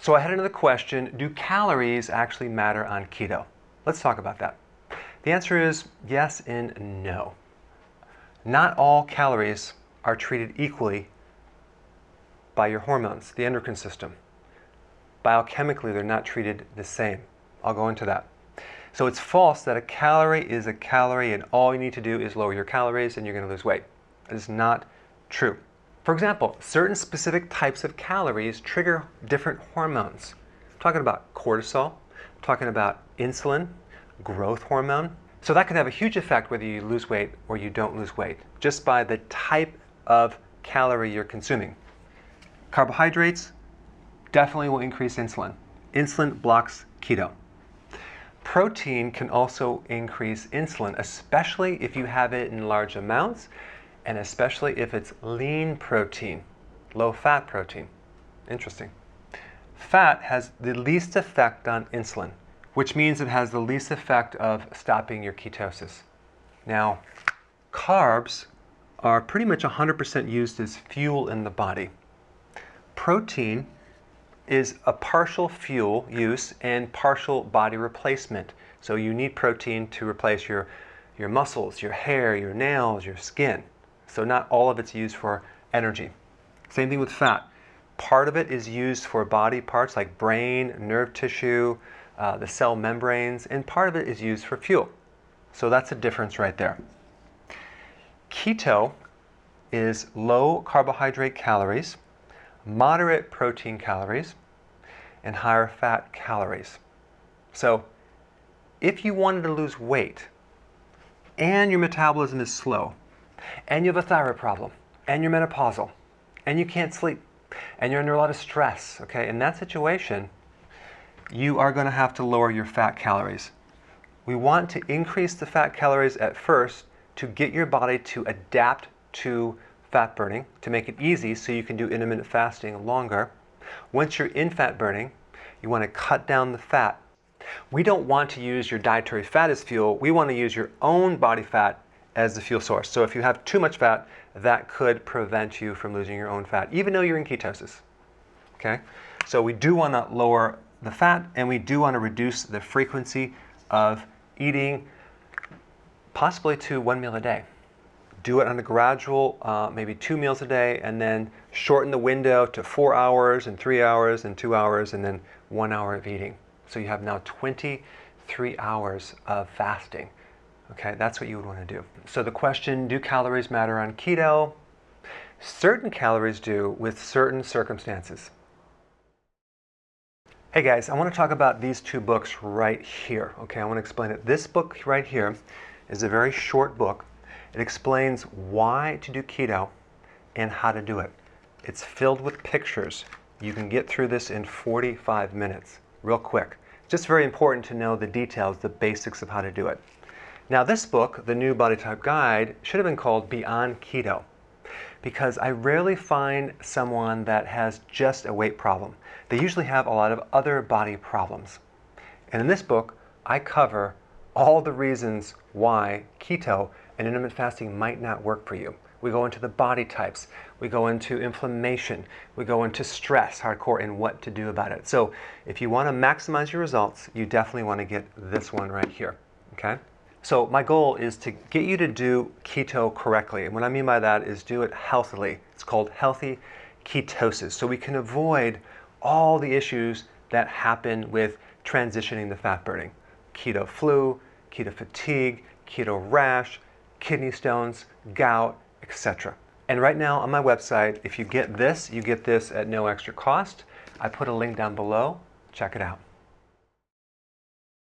So I head into the question, do calories actually matter on keto? Let's talk about that. The answer is yes and no. Not all calories are treated equally by your hormones, the endocrine system. Biochemically, they're not treated the same. I'll go into that. So it's false that a calorie is a calorie and all you need to do is lower your calories and you're going to lose weight. That is not true. For example, certain specific types of calories trigger different hormones. I'm talking about cortisol, I'm talking about insulin, growth hormone. So that can have a huge effect whether you lose weight or you don't lose weight, just by the type of calorie you're consuming. Carbohydrates definitely will increase insulin. Insulin blocks keto. Protein can also increase insulin, especially if you have it in large amounts, and especially if it's lean protein, low-fat protein. Interesting. Fat has the least effect on insulin, which means it has the least effect of stopping your ketosis. Now, carbs are pretty much 100% used as fuel in the body. Protein is a partial fuel use and partial body replacement. So you need protein to replace your muscles, your hair, your nails, your skin. So not all of it's used for energy. Same thing with fat. Part of it is used for body parts like brain, nerve tissue, the cell membranes, and part of it is used for fuel. So that's a difference right there. Keto is low carbohydrate calories, moderate protein calories, and higher fat calories. So if you wanted to lose weight and your metabolism is slow, and you have a thyroid problem, and you're menopausal, and you can't sleep, and you're under a lot of stress, okay, in that situation, you are going to have to lower your fat calories. We want to increase the fat calories at first to get your body to adapt to fat burning, to make it easy so you can do intermittent fasting longer. Once you're in fat burning, you want to cut down the fat. We don't want to use your dietary fat as fuel. We want to use your own body fat as the fuel source. So if you have too much fat, that could prevent you from losing your own fat, even though you're in ketosis. Okay? So we do want to lower the fat, and we do want to reduce the frequency of eating, possibly to 1 meal a day. Do it on a gradual, maybe 2 meals a day, and then shorten the window to 4 hours and 3 hours and 2 hours, and then 1 hour of eating. So you have now 23 hours of fasting. Okay, that's what you would want to do. So the question, do calories matter on keto? Certain calories do with certain circumstances. Hey guys, I want to talk about these two books right here. Okay, I want to explain it. This book right here is a very short book. It explains why to do keto and how to do it. It's filled with pictures. You can get through this in 45 minutes, real quick. It's just very important to know the details, the basics of how to do it. Now this book, The New Body Type Guide, should have been called Beyond Keto, because I rarely find someone that has just a weight problem. They usually have a lot of other body problems. And in this book, I cover all the reasons why keto and intermittent fasting might not work for you. We go into the body types, we go into inflammation, we go into stress, hardcore, and what to do about it. So if you want to maximize your results, you definitely want to get this one right here, okay? So my goal is to get you to do keto correctly. And what I mean by that is do it healthily. It's called healthy ketosis. So we can avoid all the issues that happen with transitioning to fat burning. Keto flu, keto fatigue, keto rash, kidney stones, gout, etc. And right now on my website, if you get this, you get this at no extra cost. I put a link down below. Check it out.